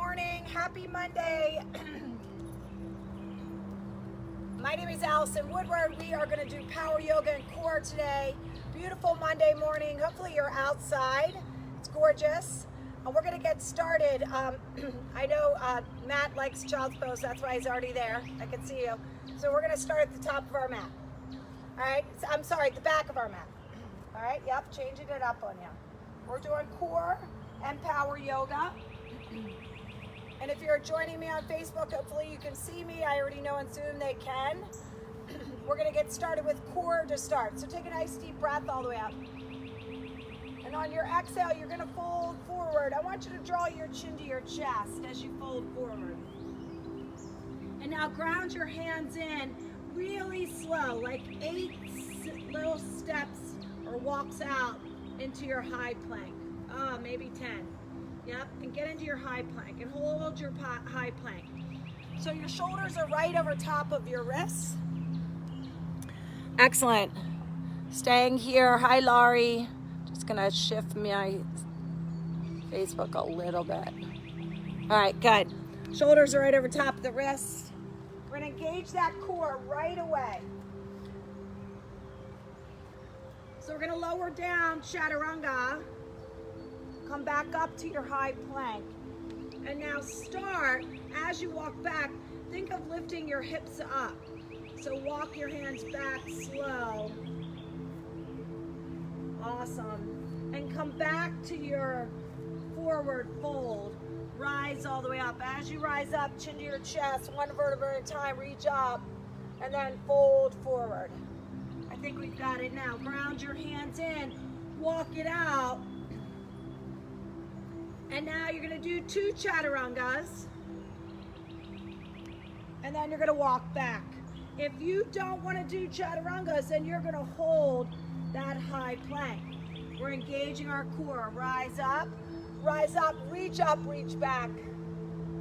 morning. Happy Monday. My name is Allison Woodward. We are going to do power yoga and core today. Beautiful Monday morning. Hopefully you're outside. It's gorgeous. We're going to get started. I know Matt likes child's pose. That's why he's already there. I can see you. So we're going to start at the top of our mat. All right. I'm sorry, the back of our mat. All right. Yep. Changing it up on you. We're doing core and power yoga. And if you're joining me on Facebook, hopefully you can see me. I already know on Zoom they can. We're going to get started with core to start. So take a nice deep breath all the way up. And on your exhale, you're going to fold forward. I want you to draw your chin to your chest as you fold forward. And now ground your hands in really slow, like 8 little steps or walks out into your high plank. Maybe 10. Yep, and get into your high plank and hold your high plank. So your shoulders are right over top of your wrists. Excellent. Staying here. Hi, Laurie. Just gonna shift my Facebook a little bit. All right, good. Shoulders are right over top of the wrists. We're gonna engage that core right away. So we're gonna lower down Chaturanga. Come back up to your high plank. And now start, as you walk back, think of lifting your hips up. So walk your hands back slow. Awesome. And come back to your forward fold. Rise all the way up. As you rise up, chin to your chest, one vertebra at a time, reach up, and then fold forward. I think we've got it now. Ground your hands in, walk it out. And now you're going to do 2 Chaturangas. And then you're going to walk back. If you don't want to do Chaturangas, then you're going to hold that high plank. We're engaging our core. Rise up, reach back.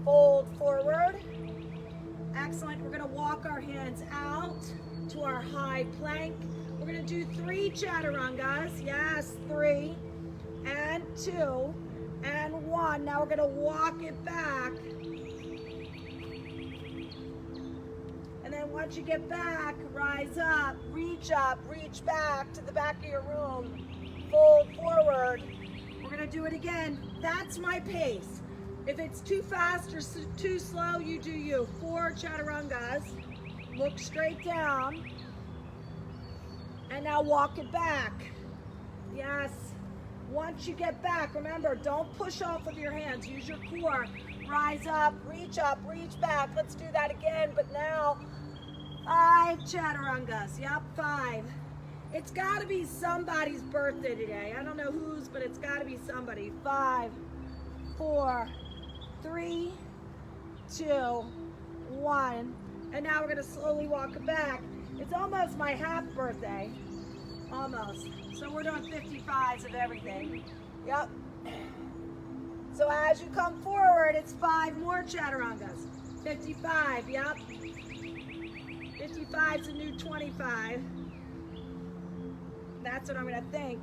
Fold forward. Excellent. We're going to walk our hands out to our high plank. We're going to do 3 Chaturangas. Yes, 3 and 2. And 1. Now we're going to walk it back. And then once you get back, rise up, reach back to the back of your room. Fold forward. We're going to do it again. That's my pace. If it's too fast or too slow, you do you. 4 Chaturangas. Look straight down. And now walk it back. Yes. Once you get back, remember, don't push off with your hands. Use your core. Rise up, reach back. Let's do that again, but now 5 Chaturangas. Yep, 5. It's got to be somebody's birthday today. I don't know whose, but it's got to be somebody. 5, 4, 3, 2, 1. And now we're going to slowly walk it back. It's almost my half birthday. Almost. So we're doing 55s of everything. Yep. So as you come forward, it's 5 more Chaturangas. 55, yep. 55's a new 25. That's what I'm going to think.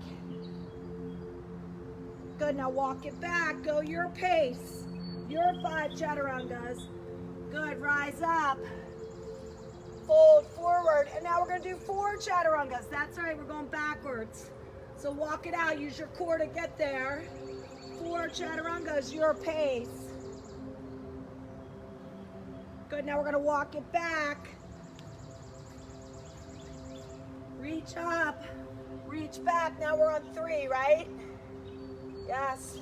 Good, now walk it back. Go your pace. Your 5 Chaturangas. Good, rise up. Fold forward, and now we're going to do 4 Chaturangas. That's right, we're going backwards. So walk it out, use your core to get there. 4 Chaturangas, your pace. Good, now we're going to walk it back. Reach up, reach back. Now we're on 3, right? Yes.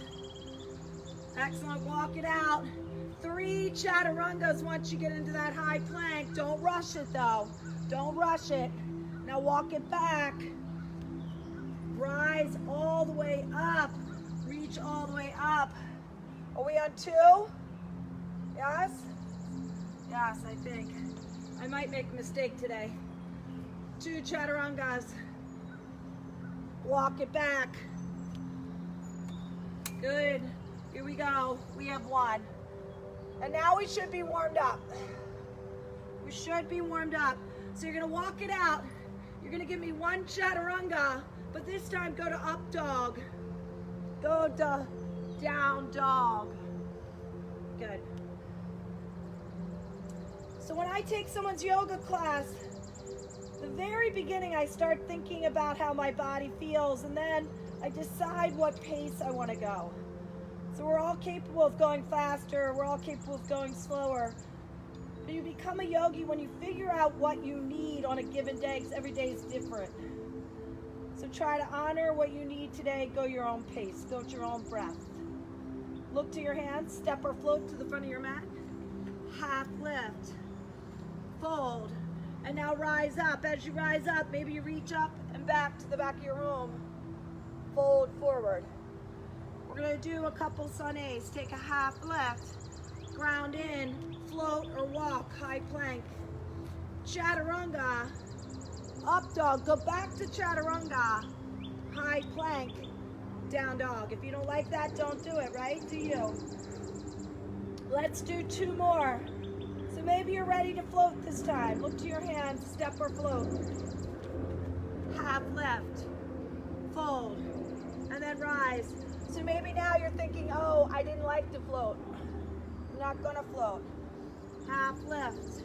Excellent, walk it out. 3 Chaturangas once you get into that high plank. Don't rush it though. Don't rush it. Now walk it back. Rise all the way up. Reach all the way up. Are we on 2? Yes? Yes, I think. I might make a mistake today. 2 Chaturangas. Walk it back. Good. Here we go. We have 1. And now we should be warmed up. We should be warmed up. So you're going to walk it out. You're going to give me 1 Chaturanga, but this time go to up dog. Go to down dog. good. So when I take someone's yoga class, the very beginning I start thinking about how my body feels, and then I decide what pace I want to go. So we're all capable of going faster, we're all capable of going slower. But you become a yogi when you figure out what you need on a given day, because every day is different. So try to honor what you need today, go your own pace, go at your own breath. Look to your hands, step or float to the front of your mat. Half lift, fold, and now rise up. As you rise up, maybe you reach up and back to the back of your room. Fold forward. We're gonna do a couple sunnays. Take a half lift, ground in, float or walk, high plank. Chaturanga, up dog, go back to chaturanga, high plank, down dog. If you don't like that, don't do it, right? Do you? Let's do 2 more. So maybe you're ready to float this time. Look to your hands, step or float. Half lift, fold, and then rise. So maybe now you're thinking, oh, I didn't like to float. I'm not gonna float. Half lift,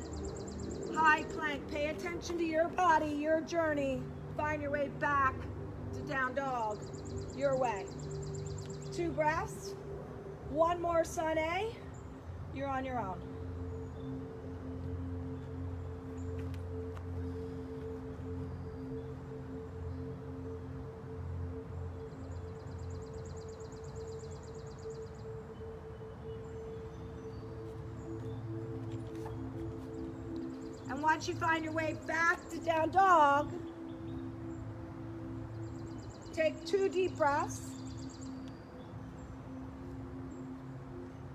high plank. Pay attention to your body, your journey. Find your way back to down dog, your way. 2 breaths, 1 more sun A, you're on your own. And once you find your way back to down dog, take 2 deep breaths.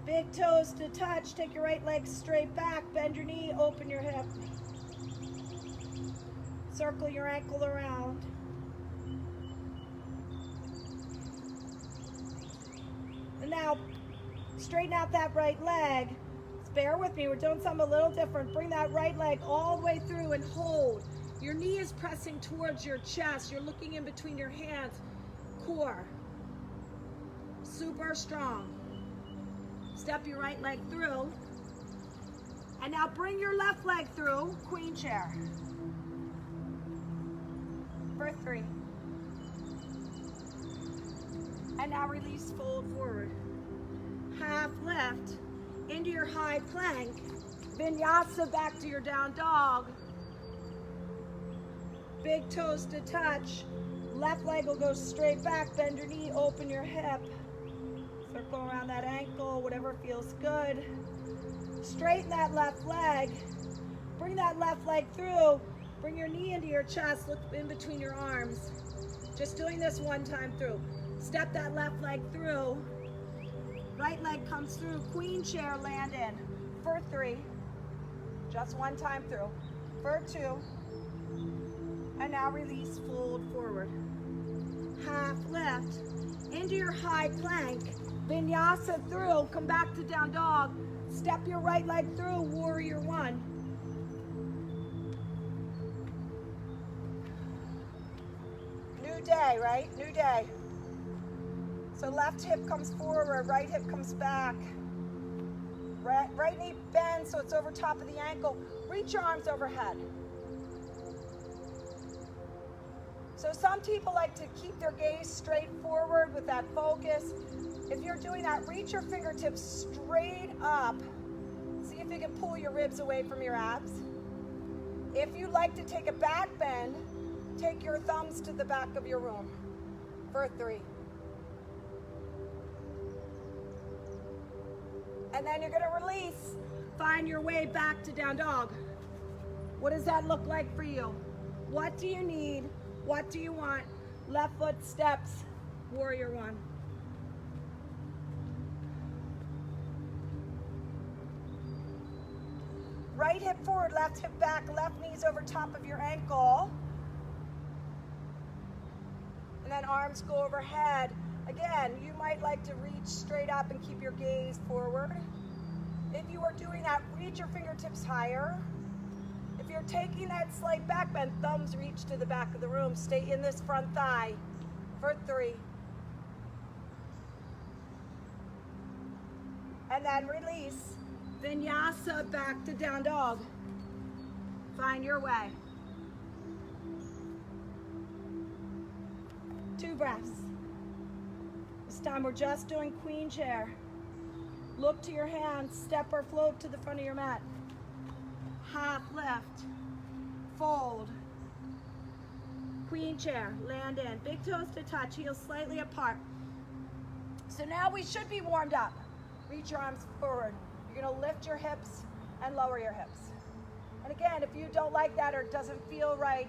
Big toes to touch. Take your right leg straight back. Bend your knee, open your hip. Circle your ankle around. And now, straighten out that right leg. Bear with me, we're doing something a little different. Bring that right leg all the way through and hold. Your knee is pressing towards your chest. You're looking in between your hands. Core. Super strong. Step your right leg through. And now bring your left leg through, queen chair. For 3. And now release, fold forward. Half lift. Into your high plank, vinyasa back to your down dog. Big toes to touch. Left leg will go straight back, bend your knee, open your hip. Circle around that ankle, whatever feels good. Straighten that left leg. Bring that left leg through. Bring your knee into your chest, look in between your arms. Just doing this 1 time through. Step that left leg through. Right leg comes through, queen chair, land in. For 3, just 1 time through. For 2, and now release, fold forward. Half lift, into your high plank, vinyasa through, come back to down dog. Step your right leg through, warrior 1. New day, right? New day. So left hip comes forward, right hip comes back. Right knee bends so it's over top of the ankle. Reach your arms overhead. So some people like to keep their gaze straight forward with that focus. If you're doing that, reach your fingertips straight up. See if you can pull your ribs away from your abs. If you like to take a back bend, take your thumbs to the back of your room. For 3. And then you're gonna release. Find your way back to down dog. What does that look like for you? What do you need? What do you want? Left foot steps, warrior 1. Right hip forward, left hip back, left knee's over top of your ankle. And then arms go overhead. Again, you might like to reach straight up and keep your gaze forward. If you are doing that, reach your fingertips higher. If you're taking that slight back bend, thumbs reach to the back of the room. Stay in this front thigh for 3. And then release. Vinyasa back to down dog. Find your way. 2 breaths. This time we're just doing queen chair. Look to your hands, step or float to the front of your mat. Half lift, fold. Queen chair, land in. Big toes to touch, heels slightly apart. So now we should be warmed up. Reach your arms forward. You're gonna lift your hips and lower your hips. And again, if you don't like that or it doesn't feel right,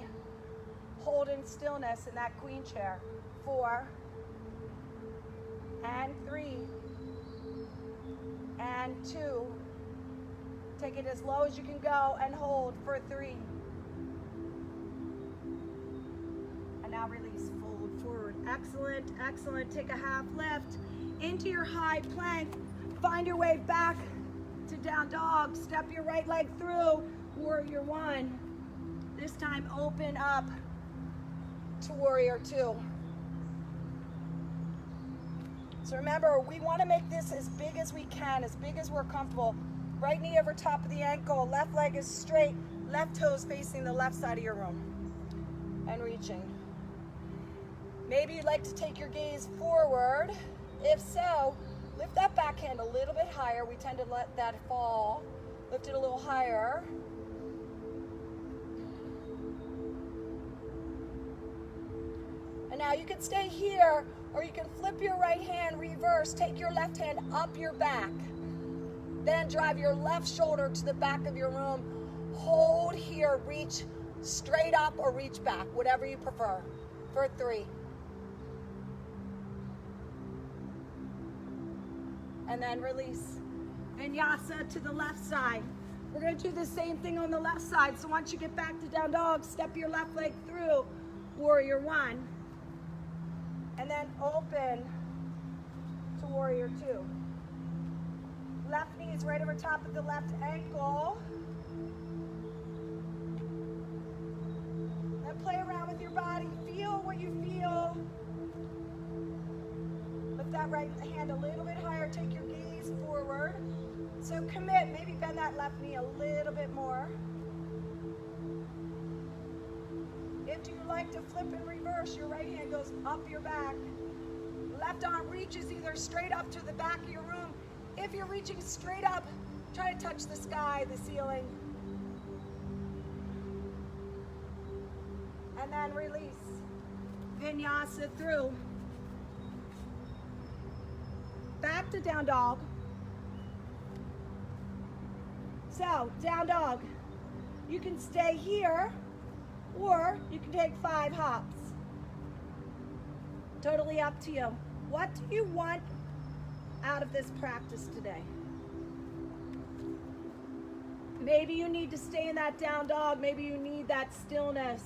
hold in stillness in that queen chair. 4, and 3, and 2. Take it as low as you can go and hold for 3. And now release, fold forward. Excellent, excellent. Take a half lift into your high plank. Find your way back to down dog. Step your right leg through, warrior 1. This time open up to warrior 2. So remember, we want to make this as big as we can, as big as we're comfortable. Right knee over top of the ankle, left leg is straight, left toes facing the left side of your room. And reaching. Maybe you'd like to take your gaze forward. If so, lift that back hand a little bit higher. We tend to let that fall. Lift it a little higher. And now you can stay here, or you can flip your right hand, reverse, take your left hand up your back. Then drive your left shoulder to the back of your room. Hold here, reach straight up or reach back, whatever you prefer, for 3. And then release. Vinyasa to the left side. We're gonna do the same thing on the left side. So once you get back to down dog, step your left leg through, warrior 1. And then open to warrior 2. Left knee is right over top of the left ankle. Then play around with your body. Feel what you feel. Lift that right hand a little bit higher. Take your gaze forward. So commit. Maybe bend that left knee a little bit more. If you like to flip and reverse, your right hand goes up your back. Left arm reaches either straight up to the back of your room. If you're reaching straight up, try to touch the sky, the ceiling. And then release. Vinyasa through. Back to down dog. So, down dog. You can stay here, or you can take 5 hops. Totally up to you. What do you want out of this practice today? Maybe you need to stay in that down dog. Maybe you need that stillness.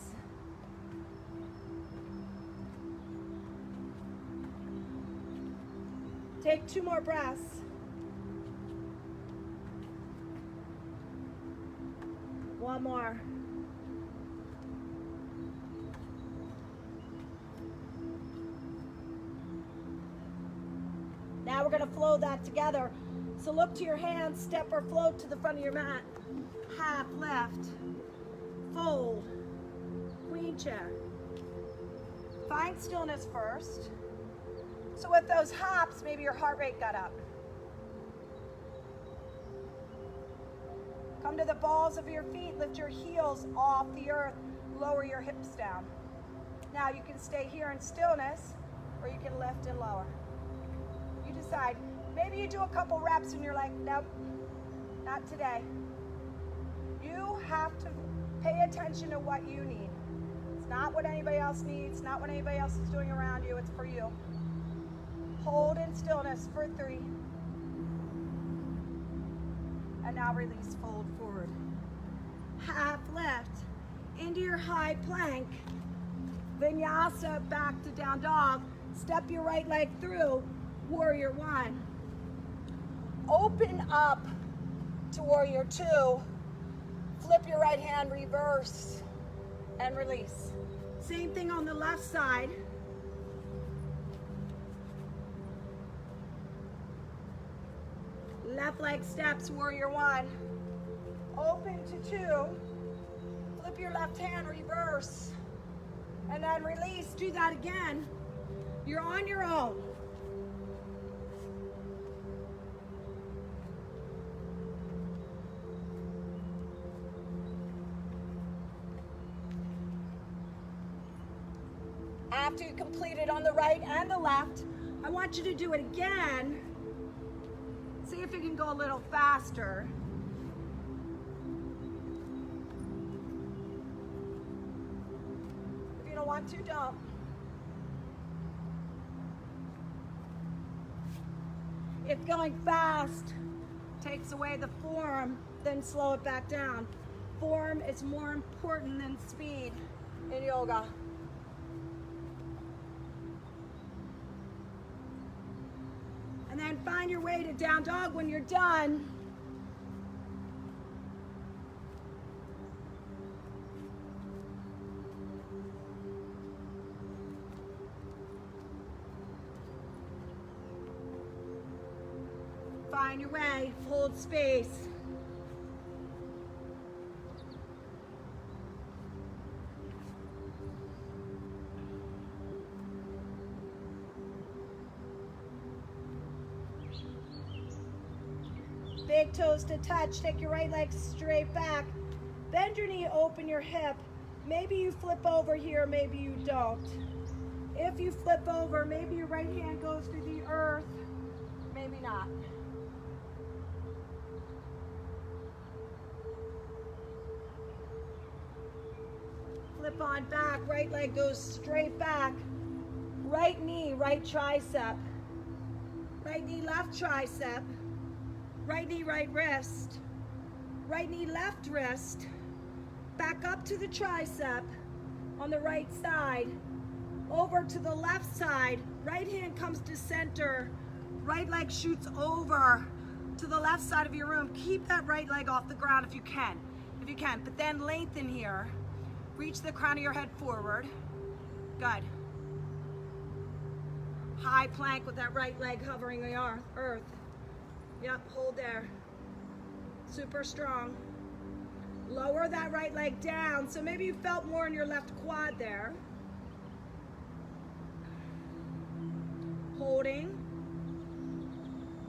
Take 2 more breaths. One more. Now we're going to flow that together. So look to your hands, step or float to the front of your mat. Half left, fold, queen chair. Find stillness first. So with those hops, maybe your heart rate got up. Come to the balls of your feet, lift your heels off the earth, lower your hips down. Now you can stay here in stillness, or you can lift and lower. You decide. Maybe you do a couple reps and you're like, nope, not today. You have to pay attention to what you need. It's not what anybody else needs, not what anybody else is doing around you, it's for you. Hold in stillness for 3. And now release, fold forward. Half lift into your high plank. Vinyasa back to down dog. Step your right leg through, warrior 1. Open up to warrior 2. Flip your right hand, reverse, and release. Same thing on the left side. Left leg steps, warrior one. Open to two. Flip your left hand, reverse. And then release, do that again. You're on your own. After you complete it on the right and the left, I want you to do it again. See if you can go a little faster. If you don't want to, don't. If going fast takes away the form, then slow it back down. Form is more important than speed in yoga. And then find your way to down dog when you're done. Find your way, hold space. Big toes to touch. Take your right leg straight back. Bend your knee, open your hip. Maybe you flip over here, maybe you don't. If you flip over, maybe your right hand goes to the earth, maybe not. Flip on back, right leg goes straight back. Right knee, right tricep. Right knee, left tricep. Right knee, right wrist. Right knee, left wrist. Back up to the tricep on the right side. Over to the left side. Right hand comes to center. Right leg shoots over to the left side of your room. Keep that right leg off the ground if you can. If you can. But then lengthen here. Reach the crown of your head forward. Good. High plank with that right leg hovering the earth. Yep, hold there. Super strong. Lower that right leg down. So maybe you felt more in your left quad there. Holding.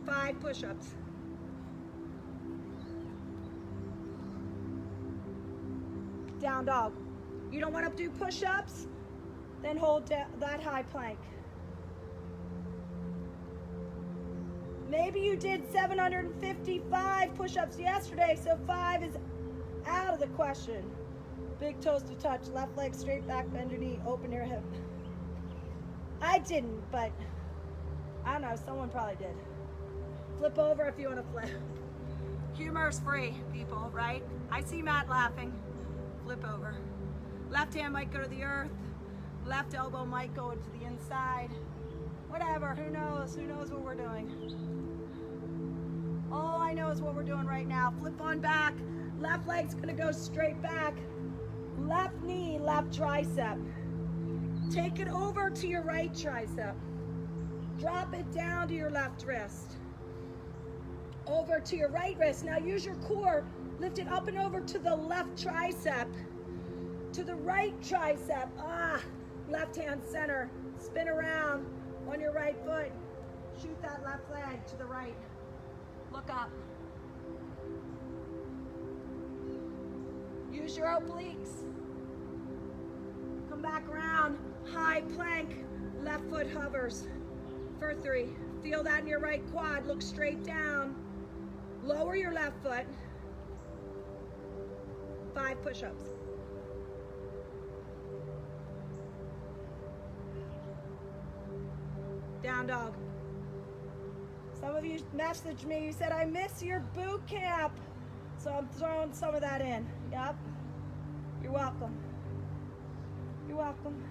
5 push-ups. Down dog. You don't want to do push-ups? Then hold that high plank. Maybe you did 755 push-ups yesterday, so 5 is out of the question. Big toes to touch, left leg straight back, bend your knee, open your hip. I didn't, but I don't know, someone probably did. Flip over if you want to flip. Humor's free, people, right? I see Matt laughing. Flip over. Left hand might go to the earth. Left elbow might go to the inside. Whatever, who knows? Who knows what we're doing? All I know is what we're doing right now. Flip on back. Left leg's gonna go straight back. Left knee, left tricep. Take it over to your right tricep. Drop it down to your left wrist. Over to your right wrist. Now use your core. Lift it up and over to the left tricep. To the right tricep. Left hand center. Spin around on your right foot. Shoot that left leg to the right. Look up. Use your obliques. Come back around. High plank. Left foot hovers for 3. Feel that in your right quad. Look straight down. Lower your left foot. 5 push-ups. Down dog. Some of you messaged me, you said, I miss your boot camp. So I'm throwing some of that in. Yep. You're welcome. You're welcome.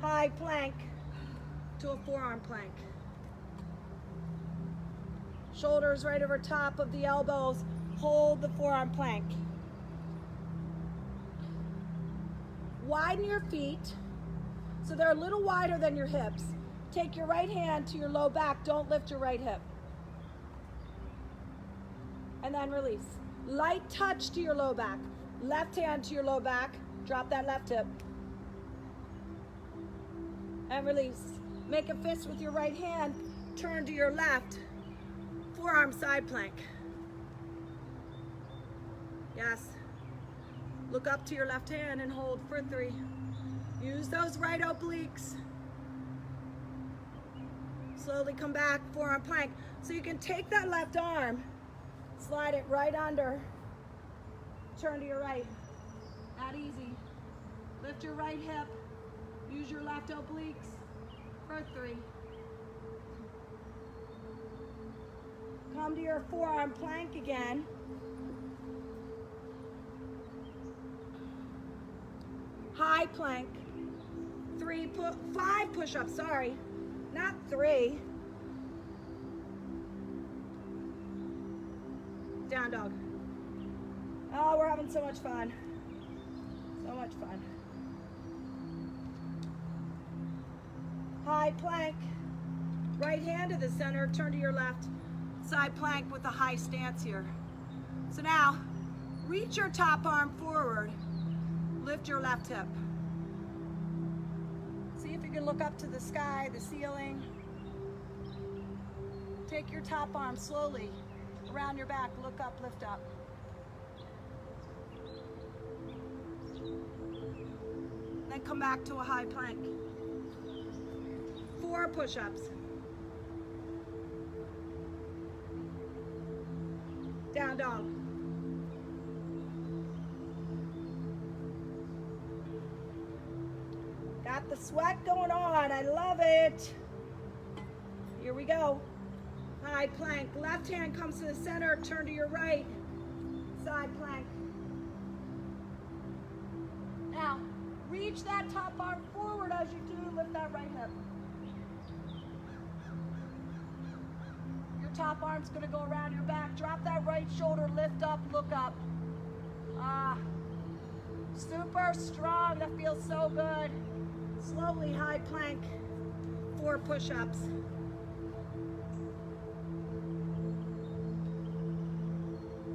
High plank to a forearm plank. Shoulders right over top of the elbows. Hold the forearm plank. Widen your feet so they're a little wider than your hips. Take your right hand to your low back. Don't lift your right hip. And then release. Light touch to your low back. Left hand to your low back. Drop that left hip. And release. Make a fist with your right hand. Turn to your left. Forearm side plank. Yes. Look up to your left hand and hold for 3. Use those right obliques. Slowly come back, forearm plank. So you can take that left arm, slide it right under, turn to your right. That easy. Lift your right hip. Use your left obliques for 3. Come to your forearm plank again. High plank. 5 push-ups, sorry. Not 3. Down dog. Oh, we're having so much fun. So much fun. High plank. Right hand to the center, turn to your left. Side plank with a high stance here. So now, reach your top arm forward. Lift your left hip. See if you can look up to the sky, the ceiling. Take your top arm slowly around your back. Look up, lift up. Then come back to a high plank. 4 push-ups. Down dog. Got the sweat going on. I love it. Here we go. High plank. Left hand comes to the center. Turn to your right. Side plank. Now, reach that top arm forward as you do. Lift that right hip. Your top arm's going to go around your back. Drop that right shoulder. Lift up. Look up. Ah. Super strong. That feels so good. Slowly high plank, 4 push-ups.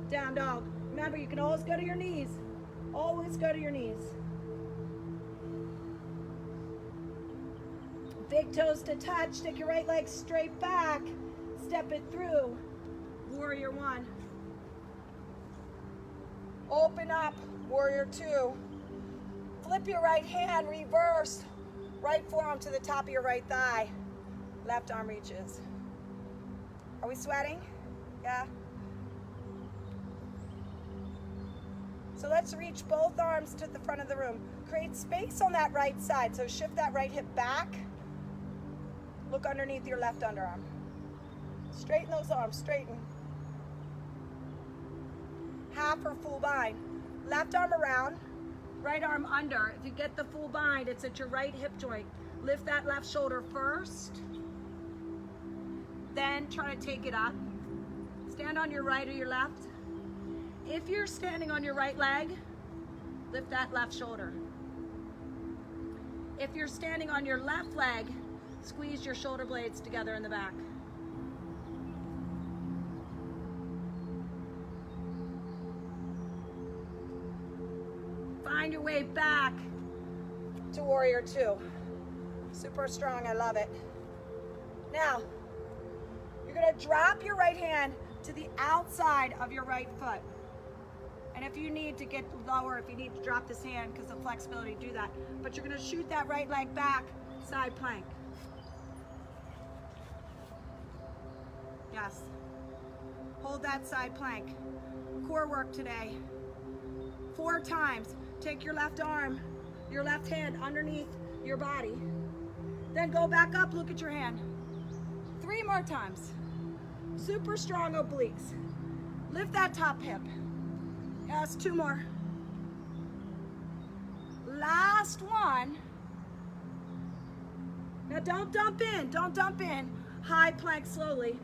Down dog. Remember, you can always go to your knees. Always go to your knees. Big toes to touch. Take your right leg straight back. Step it through. Warrior 1. Open up. Warrior 2. Flip your right hand, reverse. Right forearm to the top of your right thigh. Left arm reaches. Are we sweating? Yeah? So let's reach both arms to the front of the room. Create space on that right side. So shift that right hip back. Look underneath your left underarm. Straighten those arms, straighten. Half or full bind. Left arm around. Right arm under. If you get the full bind, it's at your right hip joint. Lift that left shoulder first. Then try to take it up. Stand on your right or your left. If you're standing on your right leg, lift that left shoulder. If you're standing on your left leg, squeeze your shoulder blades together in the back. Find your way back to Warrior 2. Super strong, I love it. Now, you're gonna drop your right hand to the outside of your right foot. And if you need to get lower, if you need to drop this hand because of flexibility, do that. But you're gonna shoot that right leg back, side plank. Yes. Hold that side plank. Core work today. 4 times. Take your left arm, your left hand underneath your body. Then go back up, look at your hand. 3 more times. Super strong obliques. Lift that top hip. Yes, 2 more. Last one. Now don't dump in, don't dump in. High plank slowly.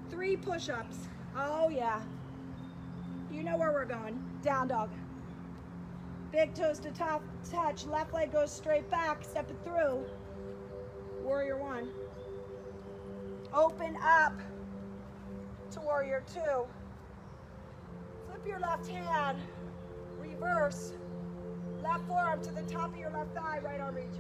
3 push-ups. Oh yeah. You know where we're going. Down dog. Big toes to touch. Left leg goes straight back. Step it through. Warrior 1. Open up to warrior two. Flip your left hand, reverse. Left forearm to the top of your left thigh, right arm reaches.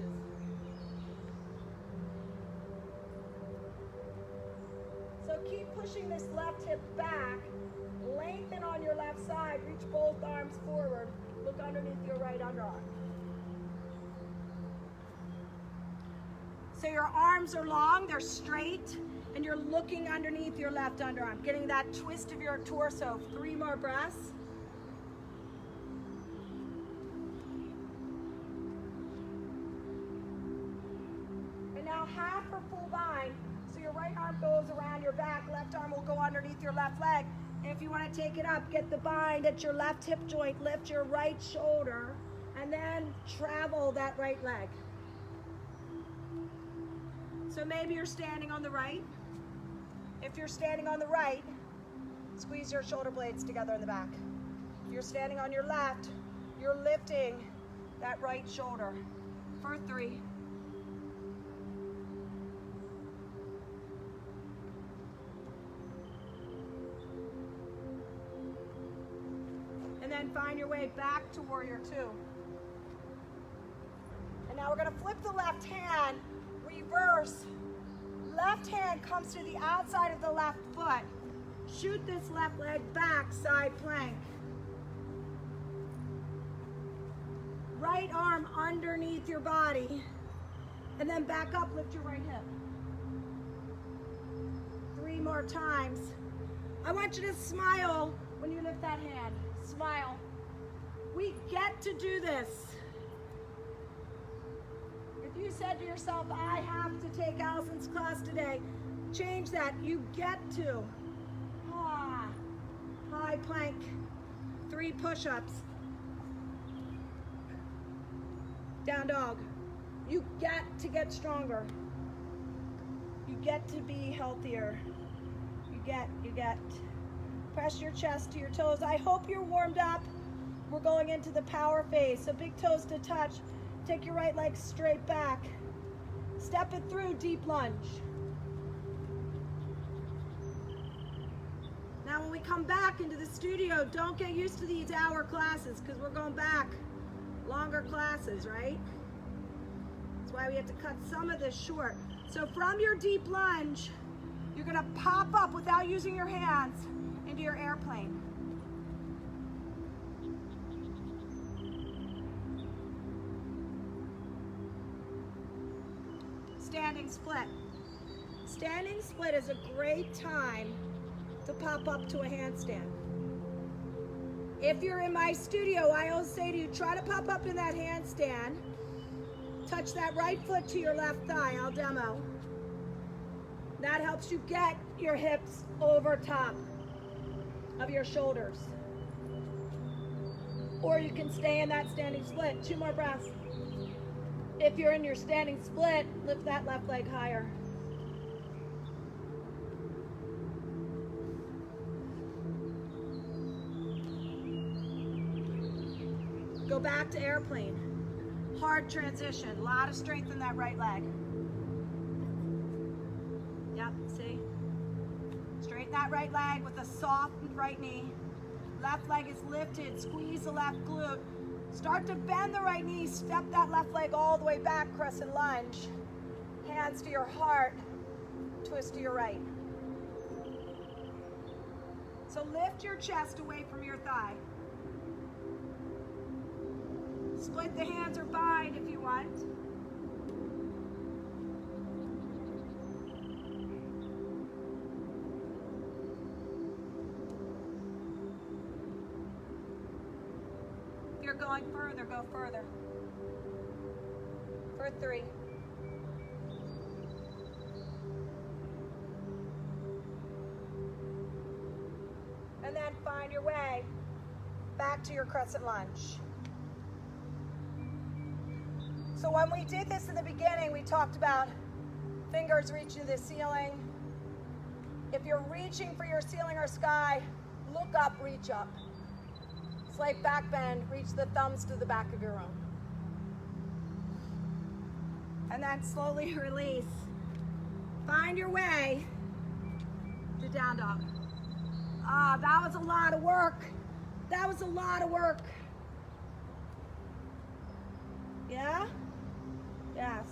So keep pushing this left hip back. Lengthen on your left side, reach both arms forward. Look underneath your right underarm. So your arms are long, they're straight, and you're looking underneath your left underarm, getting that twist of your torso. 3 more breaths. And now half for full bind. So your right arm goes around your back, left arm will go underneath your left leg. And if you want to take it up, get the bind at your left hip joint, lift your right shoulder, and then travel that right leg. So maybe you're standing on the right. If you're standing on the right, squeeze your shoulder blades together in the back. If you're standing on your left, you're lifting that right shoulder. For 3. And then find your way back to warrior two. And now we're going to flip the left hand, reverse. Left hand comes to the outside of the left foot. Shoot this left leg back, side plank. Right arm underneath your body. And then back up, lift your right hip. 3 more times. I want you to smile when you lift that hand. Smile. We get to do this. If you said to yourself, I have to take Allison's class today, change that. You get to. High plank. 3 push-ups. Down dog. You get stronger. You get to be healthier. You get. Press your chest to your toes. I hope you're warmed up. We're going into the power phase. So big toes to touch. Take your right leg straight back. Step it through, deep lunge. Now when we come back into the studio, don't get used to these hour classes because we're going back. Longer classes, right? That's why we have to cut some of this short. So from your deep lunge, you're gonna pop up without using your hands into your airplane. Standing split. Standing split is a great time to pop up to a handstand. If you're in my studio, I always say to you, try to pop up in that handstand. Touch that right foot to your left thigh. I'll demo. That helps you get your hips over top of your shoulders. Or you can stay in that standing split. 2 more breaths. If you're in your standing split, lift that left leg higher. Go back to airplane. Hard transition. A lot of strength in that right leg. Yep, see? Straighten that right leg with a soft right knee. Left leg is lifted. Squeeze the left glute. Start to bend the right knee. Step that left leg all the way back. Crescent lunge. Hands to your heart. Twist to your right. So lift your chest away from your thigh. Split the hands or bind if you want. If you're going further, go further. For 3. And then find your way back to your crescent lunge. So when we did this in the beginning, we talked about fingers reaching to the ceiling. If you're reaching for your ceiling or sky, look up, reach up. Slight back bend, reach the thumbs to the back of your room. And then slowly release. Find your way to down dog. Ah, that was a lot of work. That was a lot of work. Yeah? Yes.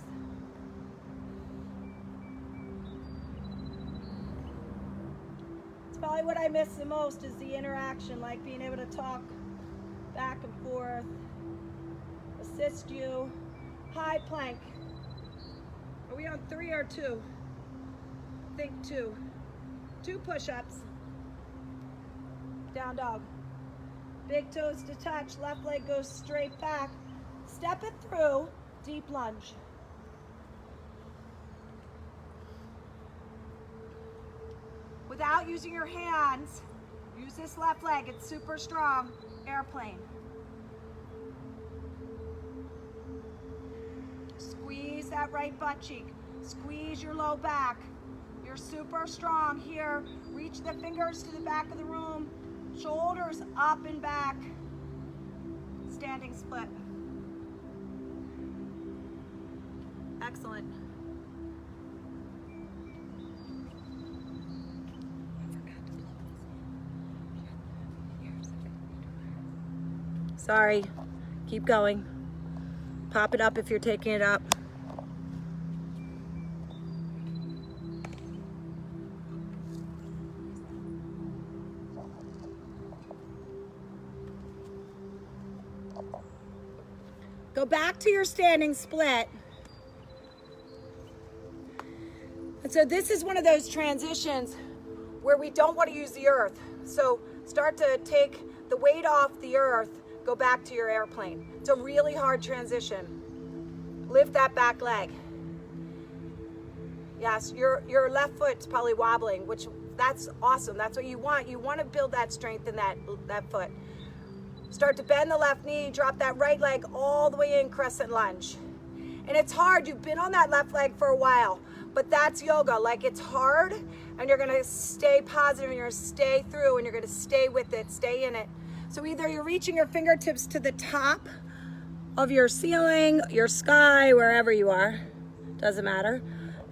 It's probably what I miss the most is the interaction, like being able to talk back and forth, assist you. High plank. Are we on 3 or 2? I think 2. 2 push-ups. Down dog. Big toes to touch, left leg goes straight back. Step it through, deep lunge. Without using your hands, use this left leg, it's super strong. Airplane. Squeeze that right butt cheek. Squeeze your low back. You're super strong here. Reach the fingers to the back of the room. Shoulders up and back. Standing split. Excellent. Sorry. Keep going. Pop it up if you're taking it up. Go back to your standing split. And so this is one of those transitions where we don't want to use the earth. So start to take the weight off the earth, go back to your airplane. It's a really hard transition. Lift that back leg. Yes, your left foot's probably wobbling, which that's awesome. That's what you want. You want to build that strength in that foot. Start to bend the left knee, drop that right leg all the way in, crescent lunge. And it's hard, you've been on that left leg for a while, but that's yoga. Like, it's hard, and you're gonna stay positive, and you're gonna stay through, and you're gonna stay with it, stay in it. So either you're reaching your fingertips to the top of your ceiling, your sky, wherever you are, doesn't matter.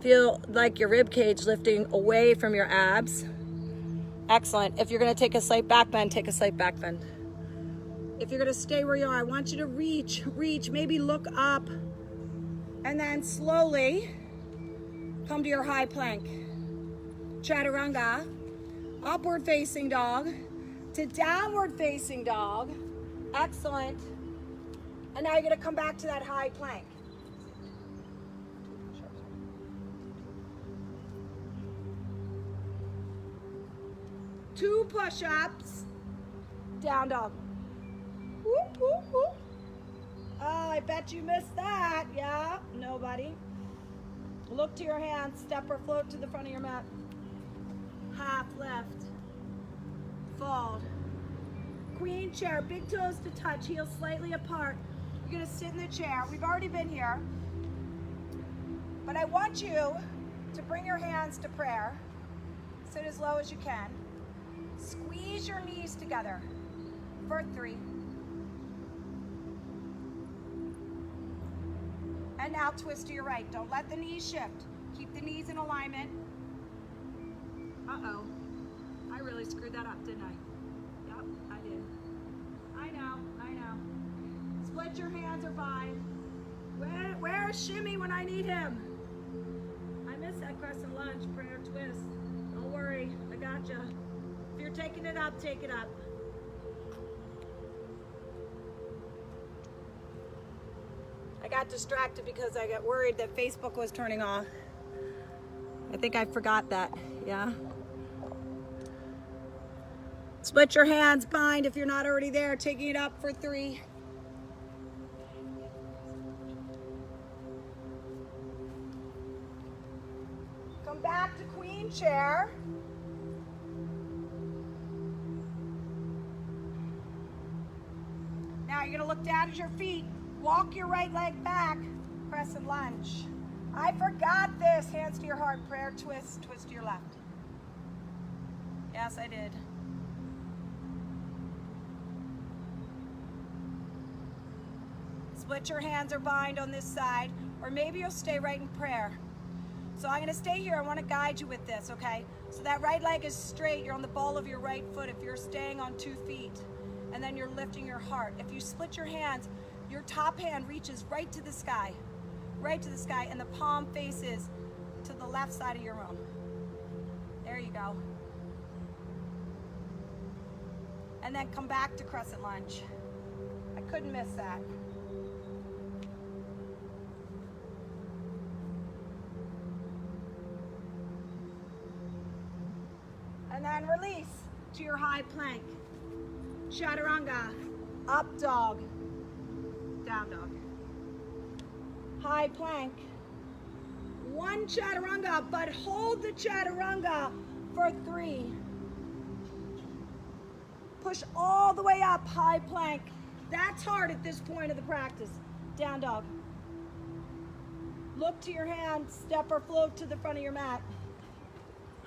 Feel like your rib cage lifting away from your abs. Excellent. If you're gonna take a slight back bend, take a slight back bend. If you're gonna stay where you are, I want you to reach, maybe look up, and then slowly come to your high plank. Chaturanga, upward facing dog to downward facing dog. Excellent. And now you're gonna come back to that high plank. Two push-ups, down dog. Whoop, whoop, whoop. Oh, I bet you missed that. Yeah, nobody. Look to your hands, step or float to the front of your mat. Half left. Fold. Queen chair, big toes to touch, heels slightly apart. You're gonna sit in the chair. We've already been here. But I want you to bring your hands to prayer. Sit as low as you can. Squeeze your knees together for 3. And now twist to your right. Don't let the knees shift. Keep the knees in alignment. Uh-oh. I really screwed that up, didn't I? Yep, I did. I know. Split your hands or bind. Where's Shimmy when I need him? I missed that crescent lunge, prayer twist. Don't worry, I gotcha. If you're taking it up, take it up. I got distracted because I got worried that Facebook was turning off. I think I forgot that, yeah. Split your hands, bind if you're not already there, taking it up for 3. Come back to queen chair. Now you're gonna look down at your feet. Walk your right leg back, crescent lunge. I forgot this. Hands to your heart, prayer twist, twist to your left. Yes, I did. Split your hands or bind on this side, or maybe you'll stay right in prayer. So I'm gonna stay here. I wanna guide you with this, okay? So that right leg is straight. You're on the ball of your right foot if you're staying on 2 feet. And then you're lifting your heart. If you split your hands, your top hand reaches right to the sky, and the palm faces to the left side of your room. There you go. And then come back to Crescent Lunge. I couldn't miss that. And then release to your high plank. Chaturanga, up dog, down dog. High plank. 1 chaturanga, but hold the chaturanga for 3. Push all the way up, high plank. That's hard at this point of the practice. Down dog. Look to your hand, step or float to the front of your mat.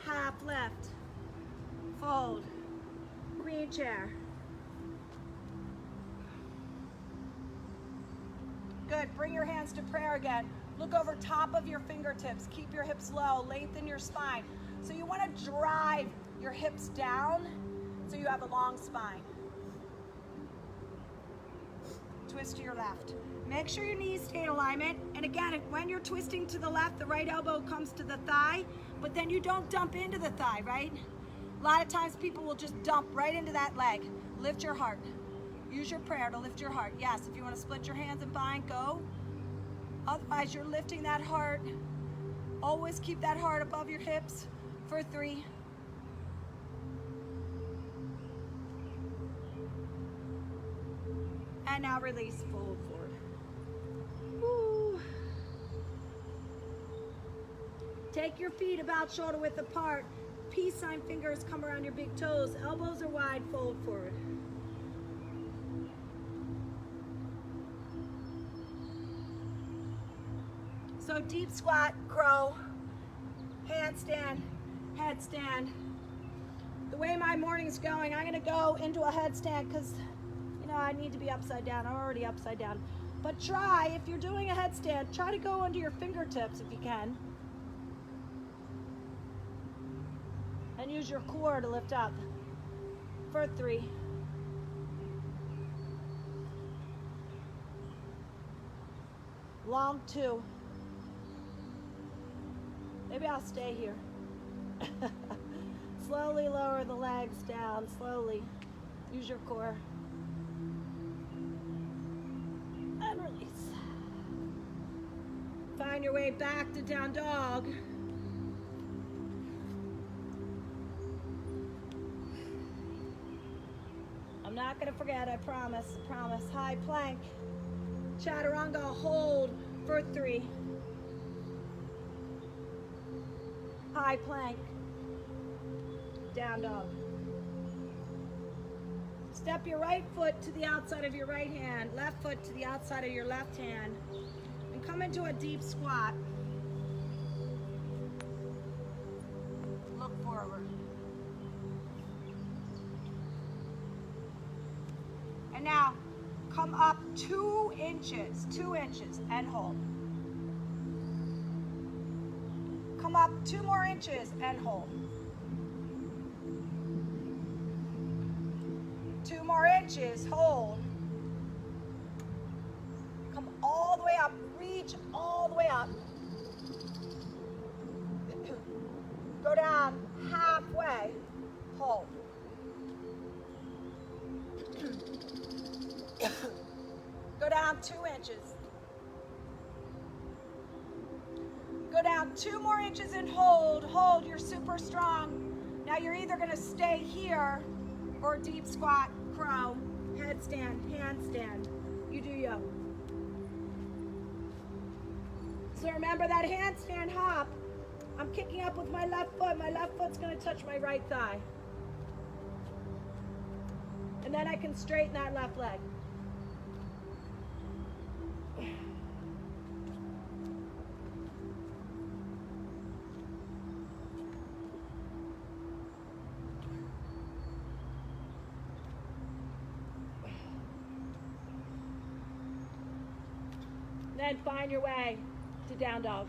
Half left. Fold. Green chair. Good, bring your hands to prayer again. Look over top of your fingertips. Keep your hips low, lengthen your spine. So you want to drive your hips down so you have a long spine. Twist to your left. Make sure your knees stay in alignment. And again, when you're twisting to the left, the right elbow comes to the thigh, but then you don't dump into the thigh, right? A lot of times people will just dump right into that leg. Lift your heart. Use your prayer to lift your heart. Yes, if you want to split your hands and bind, go. Otherwise, you're lifting that heart. Always keep that heart above your hips for 3. And now release, fold forward. Woo. Take your feet about shoulder width apart. Peace sign fingers come around your big toes. Elbows are wide, fold forward. So deep squat, crow, handstand, headstand. The way my morning's going, I'm gonna go into a headstand because, you know, I need to be upside down. I'm already upside down. But try, if you're doing a headstand, try to go under your fingertips if you can. And use your core to lift up for 3. Long 2. Maybe I'll stay here. Slowly lower the legs down, slowly. Use your core. And release. Find your way back to down dog. I'm not gonna forget, I promise, promise. High plank. Chaturanga, hold for 3. High plank, down dog. Step your right foot to the outside of your right hand, left foot to the outside of your left hand, and come into a deep squat. Look forward. And now, come up 2 inches, and hold. Come up 2 more inches and hold. 2 more inches, hold. Come all the way up, reach all the way up. Go down halfway, hold. Go down 2 inches. Go down 2 more inches and hold. Hold, you're super strong. Now you're either gonna stay here or deep squat, crow, headstand, handstand. You do you. So remember that handstand hop. I'm kicking up with my left foot. My left foot's gonna touch my right thigh. And then I can straighten that left leg. Then find your way to down dog.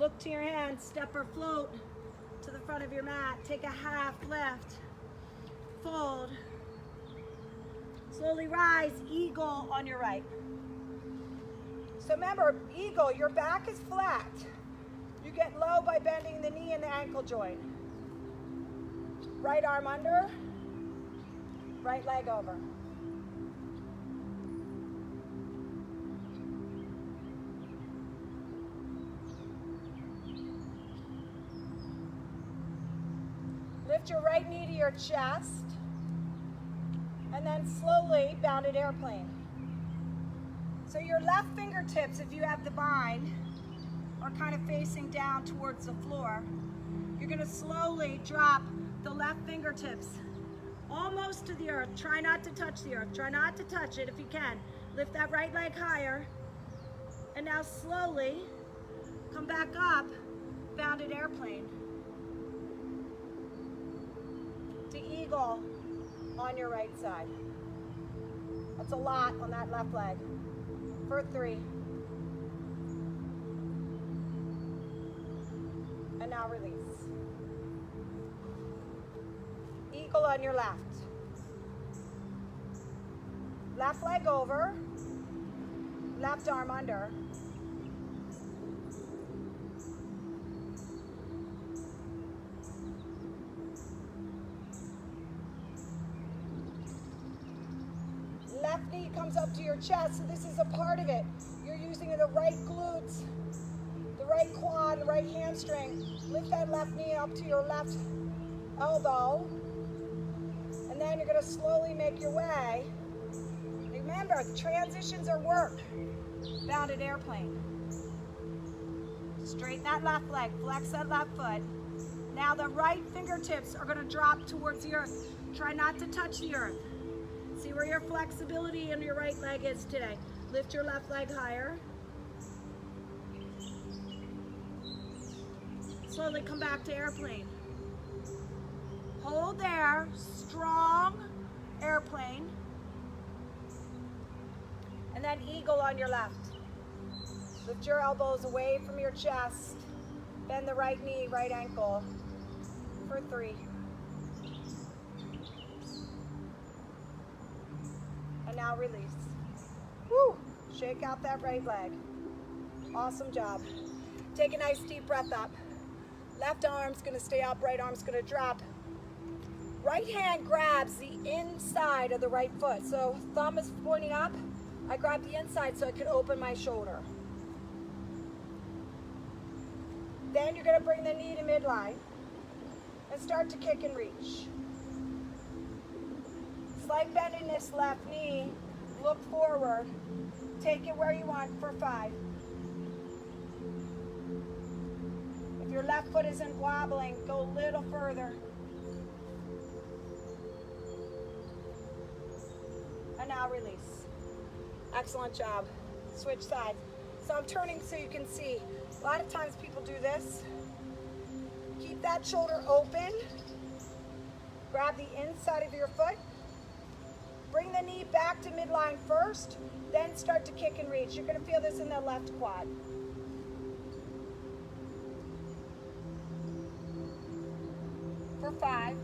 look to your hands, step or float to the front of your mat. Take a half lift, fold. Slowly rise, eagle on your right. So remember, eagle, your back is flat. You get low by bending the knee and the ankle joint. Right arm under, right leg over. Lift your right knee to your chest, and then slowly bounded airplane. So your left fingertips, if you have the bind, are kind of facing down towards the floor. You're going to slowly drop the left fingertips almost to the earth. Try not to touch the earth. Try not to touch it if you can. Lift that right leg higher. And now slowly come back up, bounded airplane. To eagle on your right side. That's a lot on that left leg. For 3. And now release. Eagle on your left. Left leg over. Left arm under. Left knee comes up to your chest, so this is a part of it. You're using the right glutes, the right quad, the right hamstring. Lift that left knee up to your left elbow. And then you're going to slowly make your way. Remember, transitions are work. Bounded airplane. Straighten that left leg, flex that left foot. Now the right fingertips are going to drop towards the earth. Try not to touch the earth. See where your flexibility in your right leg is today. Lift your left leg higher. Slowly come back to airplane. Hold there, strong airplane. And then eagle on your left. Lift your elbows away from your chest. Bend the right knee, right ankle. For 3. And now release. Woo! Shake out that right leg. Awesome job. Take a nice deep breath up. Left arm's gonna stay up, right arm's gonna drop. Right hand grabs the inside of the right foot. So thumb is pointing up. I grab the inside so I can open my shoulder. Then you're gonna bring the knee to midline and start to kick and reach. Slight bend in this left knee. Look forward. Take it where you want for 5. If your left foot isn't wobbling, go a little further. And now release. Excellent job. Switch sides. So I'm turning so you can see. A lot of times people do this. Keep that shoulder open. Grab the inside of your foot. Bring the knee back to midline first, then start to kick and reach. You're going to feel this in the left quad. For 5.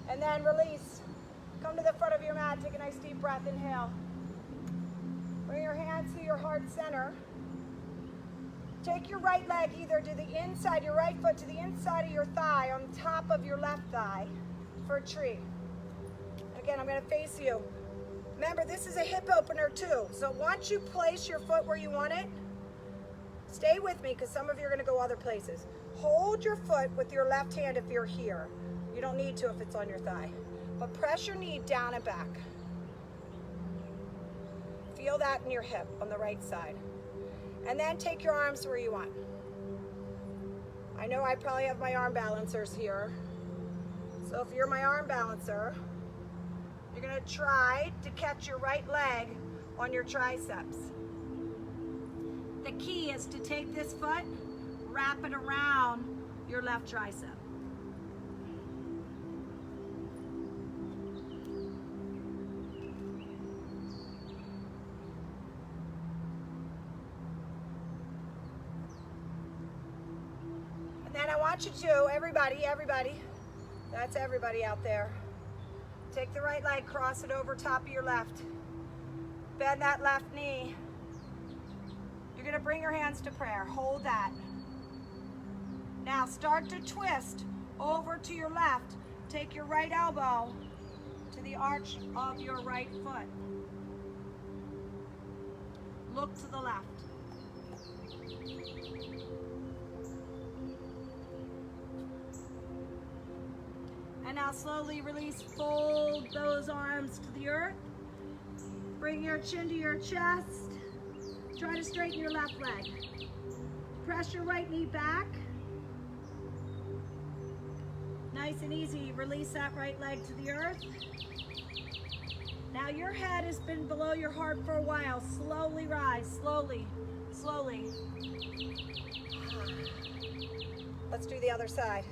And then release. Come to the front of your mat, take a nice deep breath, inhale. Bring your hands to your heart center. Take your right leg either to the inside, your right foot to the inside of your thigh, on top of your left thigh for a tree. Again, I'm going to face you. Remember, this is a hip opener too. So once you place your foot where you want it, stay with me because some of you are going to go other places. Hold your foot with your left hand if you're here. You don't need to if it's on your thigh. But press your knee down and back. Feel that in your hip on the right side. And then take your arms where you want. I know I probably have my arm balancers here. So if you're my arm balancer, you're going to try to catch your right leg on your triceps. The key is to take this foot, wrap it around your left tricep. want you to, everybody, that's everybody out there. Take the right leg, cross it over top of your left. Bend that left knee. You're gonna bring your hands to prayer. Hold that. Now start to twist over to your left. Take your right elbow to the arch of your right foot. Look to the left. And now slowly release, fold those arms to the earth. Bring your chin to your chest. Try to straighten your left leg. Press your right knee back. Nice and easy, release that right leg to the earth. Now your head has been below your heart for a while. Slowly rise, slowly, slowly. Let's do the other side.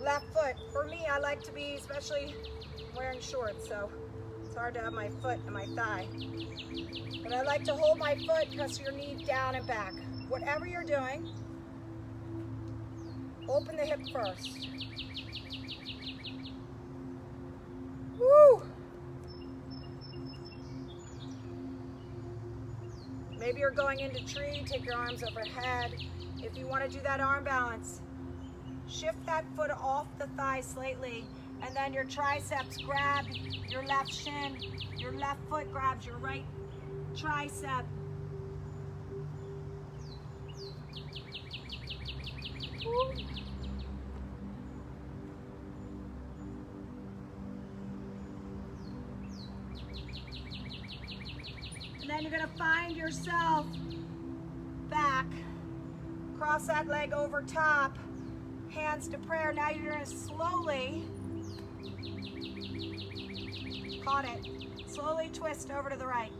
Left foot, for me, I like to be, especially wearing shorts, so it's hard to have my foot and my thigh. But I like to hold my foot, press your knee down and back. Whatever you're doing, open the hip first. Woo! Maybe you're going into tree, take your arms overhead. If you want to do that arm balance, shift that foot off the thigh slightly, and then your triceps grab your left shin, your left foot grabs your right tricep. Woo. And then you're going to find yourself back. Cross that leg over top. Hands to prayer. Now you're going to slowly, caught it, slowly twist over to the right.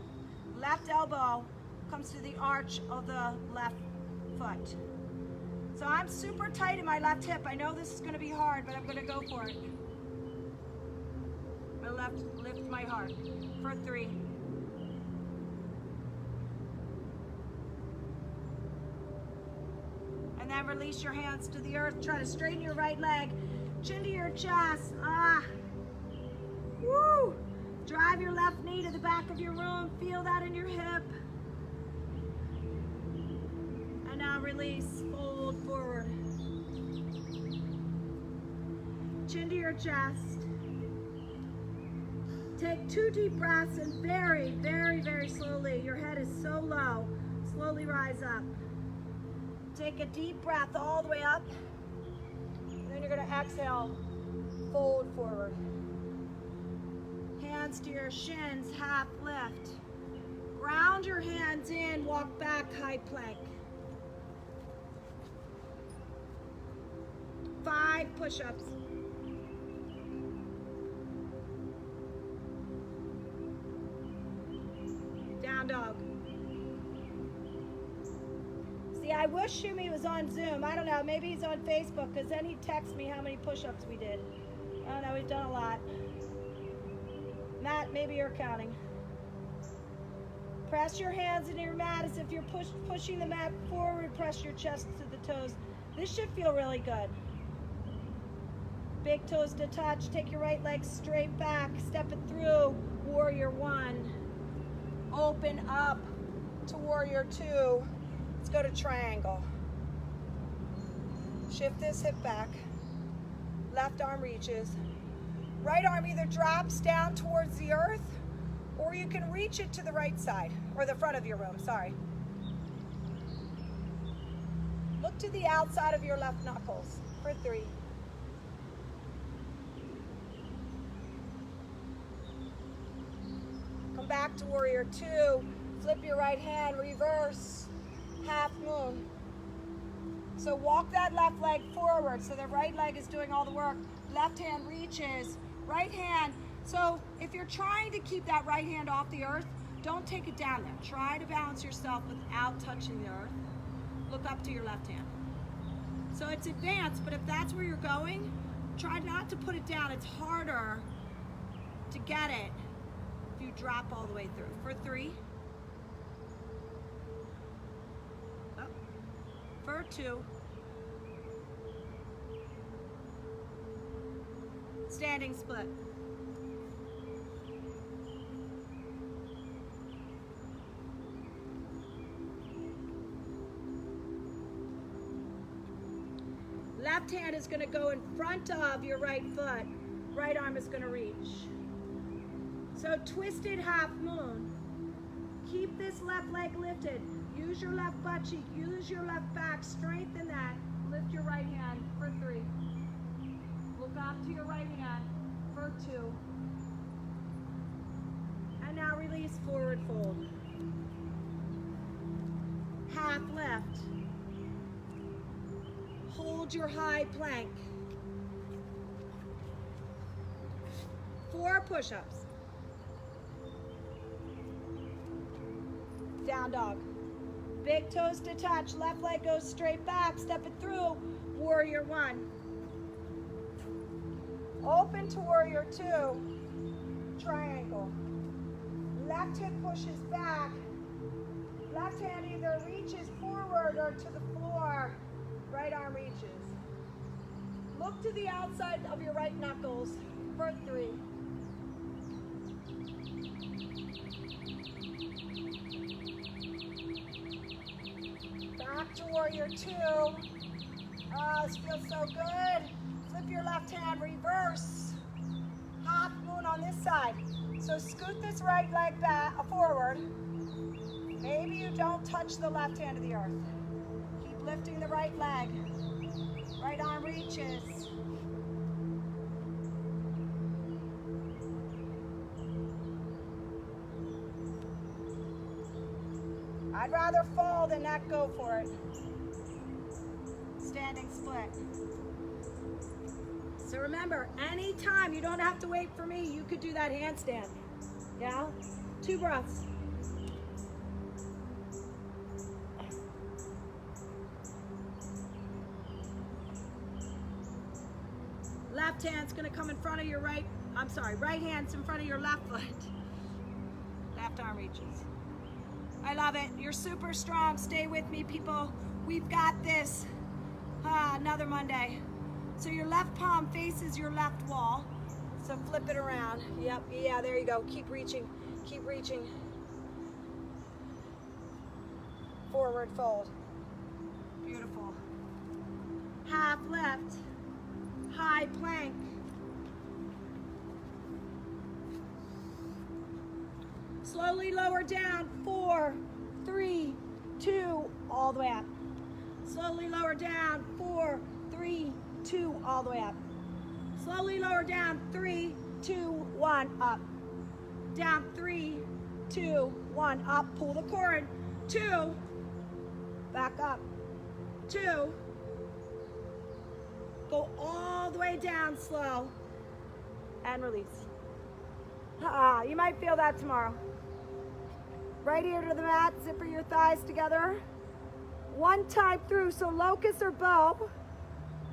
Left elbow comes to the arch of the left foot. So I'm super tight in my left hip. I know this is going to be hard, but I'm going to go for it. My left, lift my heart for 3. And then release your hands to the earth. Try to straighten your right leg. Chin to your chest. Ah. Woo. Drive your left knee to the back of your room. Feel that in your hip. And now release. Fold forward. Chin to your chest. Take 2 deep breaths and very, very, very slowly. Your head is so low. Slowly rise up. Take a deep breath all the way up. And then you're going to exhale. Fold forward. Hands to your shins, half lift. Ground your hands in, walk back, high plank. 5 push-ups. Down dog. See, I wish Shumi was on Zoom. I don't know, maybe he's on Facebook, because then he'd text me how many push-ups we did. I don't know, we've done a lot. Matt, maybe you're counting. Press your hands into your mat as if you're pushing the mat forward. Press your chest to the toes. This should feel really good. Big toes to touch. Take your right leg straight back. Step it through. Warrior 1. Open up to Warrior 2. Let's go to triangle. Shift this hip back. Left arm reaches. Right arm either drops down towards the earth, or you can reach it to the right side, or the front of your room, sorry. Look to the outside of your left knuckles for 3. Come back to Warrior 2. Flip your right hand, reverse, half moon. So walk that left leg forward, so the right leg is doing all the work. Left hand reaches, right hand. So if you're trying to keep that right hand off the earth, don't take it down there. Try to balance yourself without touching the earth. Look up to your left hand. So it's advanced, but if that's where you're going, try not to put it down. It's harder to get it if you drop all the way through. For 3. Oh. For 2. Standing split. Left hand is going to go in front of your right foot. Right arm is going to reach. So twisted half moon. Keep this left leg lifted. Use your left butt cheek. Use your left back. Strengthen that. Lift your right hand for 3. Look up to your right hand for 2. And now release, forward fold. Half left. Hold your high plank. 4 push-ups. Down dog. Big toes to touch. Left leg goes straight back. Step it through. Warrior 1. Open to warrior 2. Triangle. Left hip pushes back. Left hand either reaches forward or to the floor. Right arm reaches. Look to the outside of your right knuckles for 3. Back to warrior 2. Oh, this feels so good. Flip your left hand, reverse. Half moon on this side. So scoot this right leg back forward. Maybe you don't touch the left hand to the earth. Keep lifting the right leg. Right arm reaches. I'd rather fall than not go for it. Standing split. So remember, anytime, you don't have to wait for me, you could do that handstand. Yeah? 2 breaths. Left hand's gonna come in front of your right hand's in front of your left foot. Left arm reaches. I love it. You're super strong. Stay with me, people. We've got this. Another Monday. So your left palm faces your left wall. So flip it around. Yep, yeah, there you go. Keep reaching. Keep reaching. Forward fold. Beautiful. Half left. High plank. Slowly lower down. 4, 3, 2, all the way up. Slowly lower down. 4, 3, 2, all the way up. Slowly lower down. 3, 2, 1, up. Down. 3, 2, 1, up. Pull the cord. 2, back up. 2, go all the way down slow, and release. You might feel that tomorrow. Right ear to the mat, zipper your thighs together. 1 time through, so locust or bow.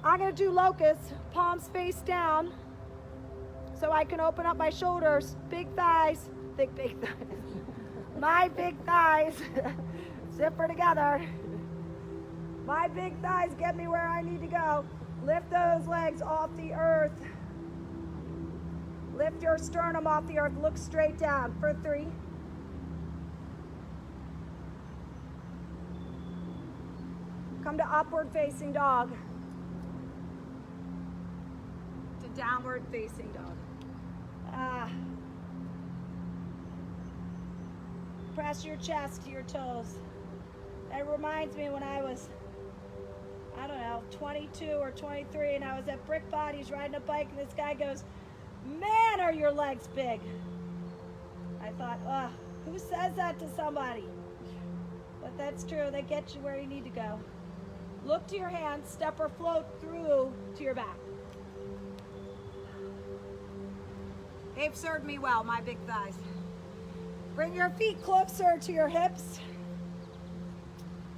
I'm gonna do locust, palms face down, so I can open up my shoulders, big thighs, big thighs. My big thighs, zipper together. My big thighs get me where I need to go. Lift those legs off the earth. Lift your sternum off the earth, look straight down for 3. Come to upward facing dog. To downward facing dog. Press your chest to your toes. That reminds me when I was, I don't know, 22 or 23, and I was at Brick Bodies riding a bike, and this guy goes, "Man, are your legs big." I thought, who says that to somebody? But that's true, they get you where you need to go. Look to your hands, step or float through to your back. They've served me well, my big thighs. Bring your feet closer to your hips.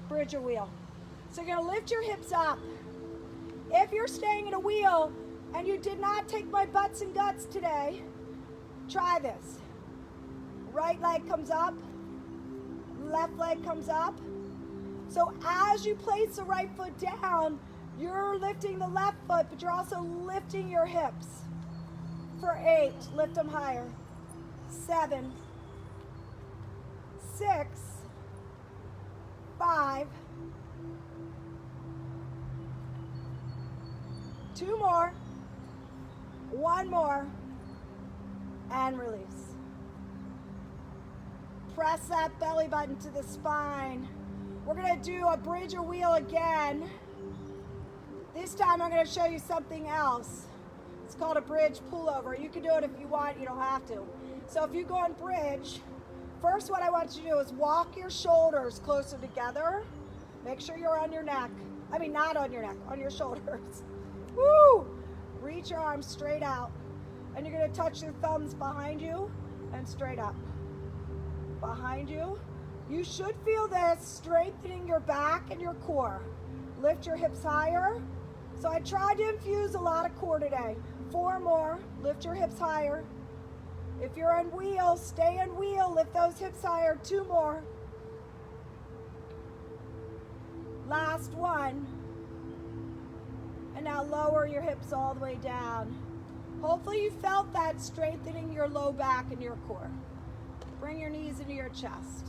Bridge your wheel. So you're gonna lift your hips up. If you're staying in a wheel and you did not take my butts and guts today, try this. Right leg comes up, left leg comes up. So as you place the right foot down, you're lifting the left foot, but you're also lifting your hips. For 8, lift them higher. 7, 6, 5, 2 more, 1 more, and release. Press that belly button to the spine. We're going to do a bridge or wheel again. This time I'm going to show you something else. It's called a bridge pullover. You can do it if you want, you don't have to. So if you go on bridge, first what I want you to do is walk your shoulders closer together. Make sure you're on your neck. I mean, not on your neck, on your shoulders. Woo! Reach your arms straight out. And you're going to touch your thumbs behind you and straight up. Behind you. You should feel this strengthening your back and your core. Lift your hips higher. So I tried to infuse a lot of core today. 4 more. Lift your hips higher. If you're on wheel, stay on wheel. Lift those hips higher. 2 more. Last one. And now lower your hips all the way down. Hopefully you felt that strengthening your low back and your core. Bring your knees into your chest.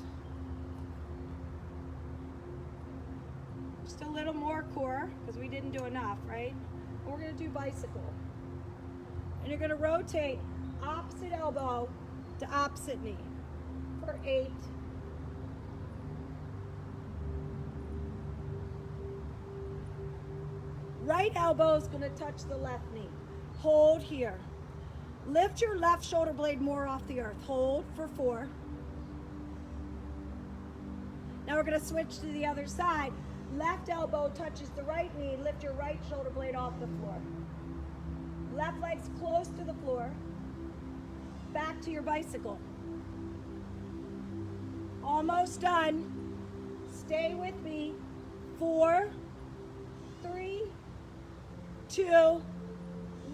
Just a little more core, because we didn't do enough, right? And we're going to do bicycle. And you're going to rotate opposite elbow to opposite knee for 8. Right elbow is going to touch the left knee. Hold here. Lift your left shoulder blade more off the earth. Hold for 4. Now we're going to switch to the other side. Left elbow touches the right knee. Lift your right shoulder blade off the floor. Left leg's close to the floor. Back to your bicycle. Almost done. Stay with me. 4, 3, 2,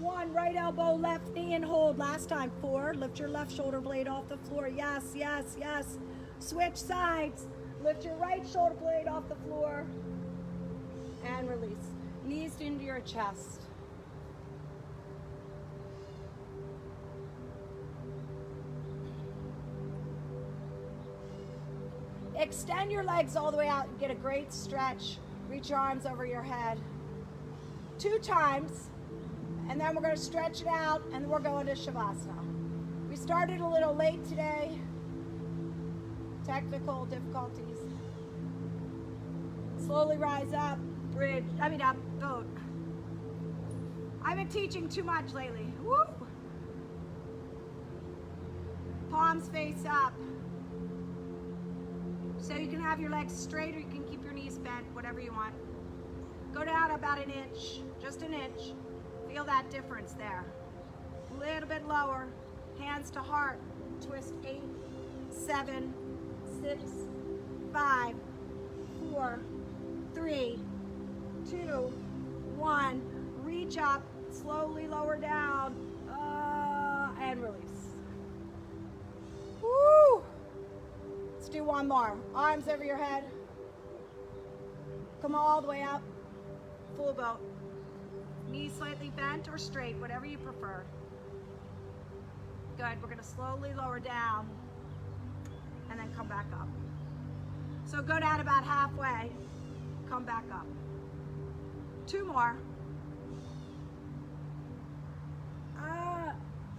1. Right elbow, left knee, and hold. Last time. 4. Lift your left shoulder blade off the floor. Yes, yes, yes. Switch sides. Lift your right shoulder blade off the floor. And release. Knees into your chest. Extend your legs all the way out and get a great stretch. Reach your arms over your head. 2 times. And then we're going to stretch it out and we're going to Shavasana. We started a little late today. Technical difficulties. Slowly rise up, up, boat. I've been teaching too much lately. Woo! Palms face up. So you can have your legs straight or you can keep your knees bent, whatever you want. Go down about an inch, just an inch. Feel that difference there. A little bit lower, hands to heart. Twist 8, 7, 6, 5, 4, 3, 2, 1. Reach up, slowly lower down, and release. Woo! Let's do one more. Arms over your head. Come all the way up. Full boat. Knees slightly bent or straight, whatever you prefer. Good. We're going to slowly lower down and then come back up. So go down about halfway. Come back up. 2 more.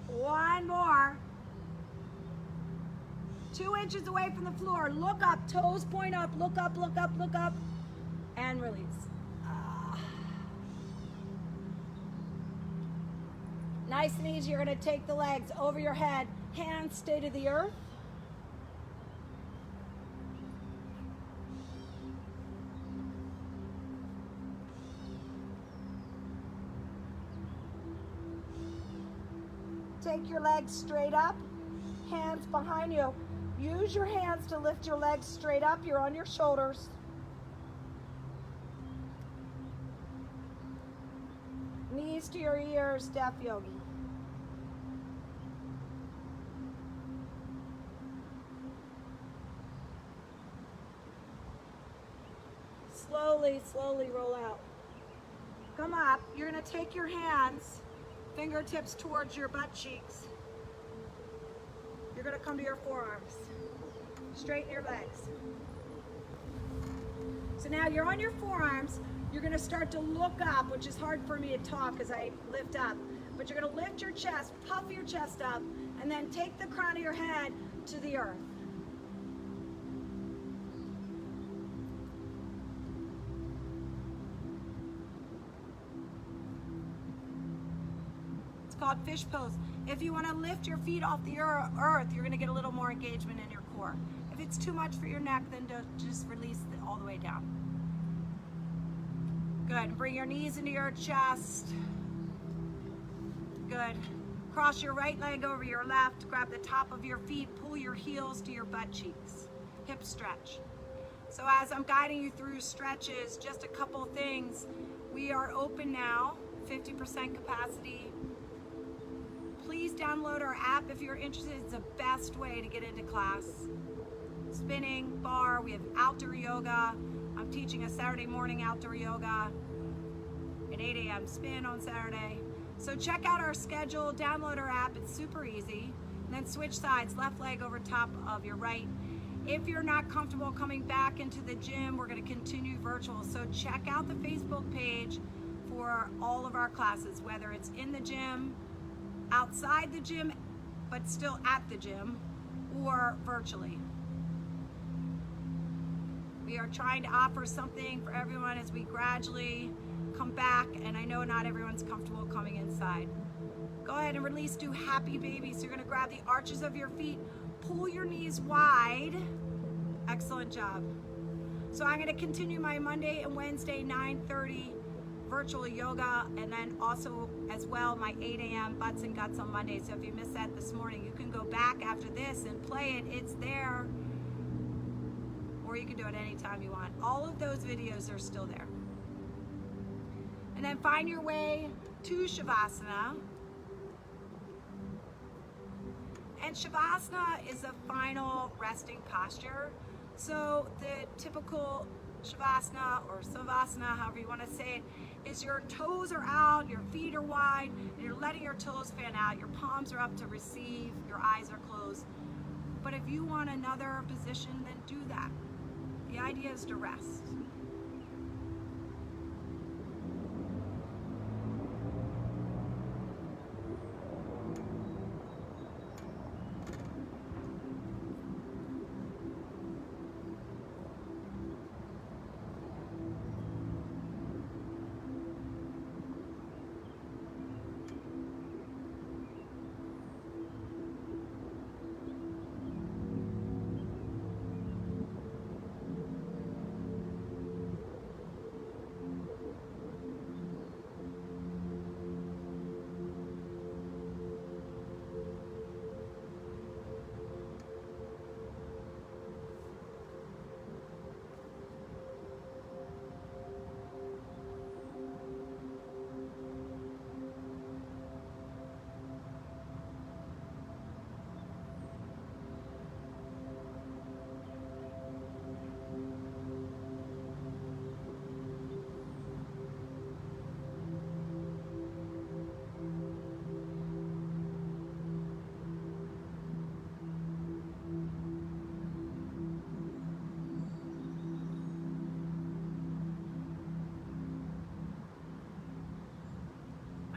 1 more. 2 inches away from the floor. Look up. Toes point up. Look up, look up, look up. And release. Nice and easy. You're going to take the legs over your head. Hands stay to the earth. Take your legs straight up. Hands behind you. Use your hands to lift your legs straight up. You're on your shoulders. Knees to your ears, Deaf Yogi. Slowly, slowly roll out. Come up. You're going to take your hands, Fingertips towards your butt cheeks. You're gonna come to your forearms. Straighten your legs. So now you're on your forearms. You're gonna start to look up, which is hard for me to talk as I lift up. But you're gonna lift your chest, puff your chest up, and then take the crown of your head to the earth. It's called fish pose. If you wanna lift your feet off the earth, you're gonna get a little more engagement in your core. If it's too much for your neck, then just release it all the way down. Good, bring your knees into your chest. Good. Cross your right leg over your left, grab the top of your feet, pull your heels to your butt cheeks. Hip stretch. So as I'm guiding you through stretches, just a couple things. We are open now, 50% capacity. Please download our app if you're interested. It's the best way to get into class. Spinning, bar, we have outdoor yoga. I'm teaching a Saturday morning outdoor yoga, an 8 a.m. spin on Saturday. So check out our schedule, download our app, it's super easy. And then switch sides, left leg over top of your right. If you're not comfortable coming back into the gym, we're gonna continue virtual. So check out the Facebook page for all of our classes, whether it's in the gym, outside the gym, but still at the gym, or virtually. We are trying to offer something for everyone as we gradually come back, and I know not everyone's comfortable coming inside. Go ahead and release, do happy baby. So you're gonna grab the arches of your feet, pull your knees wide. Excellent job. So I'm gonna continue my Monday and Wednesday 9:30 virtual yoga, and then also as well my 8 a.m. butts and guts on Monday. So if you missed that this morning, you can go back after this and play it, it's there. Or you can do it anytime you want. All of those videos are still there. And then find your way to Shavasana. And Shavasana is a final resting posture. So the typical Shavasana or Savasana, however you want to say it, is your toes are out, your feet are wide, and you're letting your toes fan out. Your palms are up to receive, your eyes are closed. But if you want another position, then do that. The idea is to rest.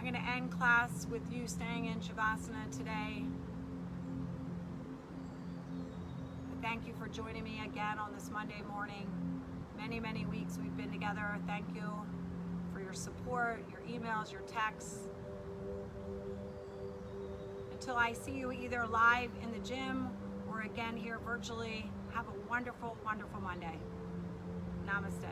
I'm going to end class with you staying in Shavasana today. Thank you for joining me again on this Monday morning. Many, many weeks we've been together. Thank you for your support, your emails, your texts. Until I see you either live in the gym or again here virtually, have a wonderful, wonderful Monday. Namaste.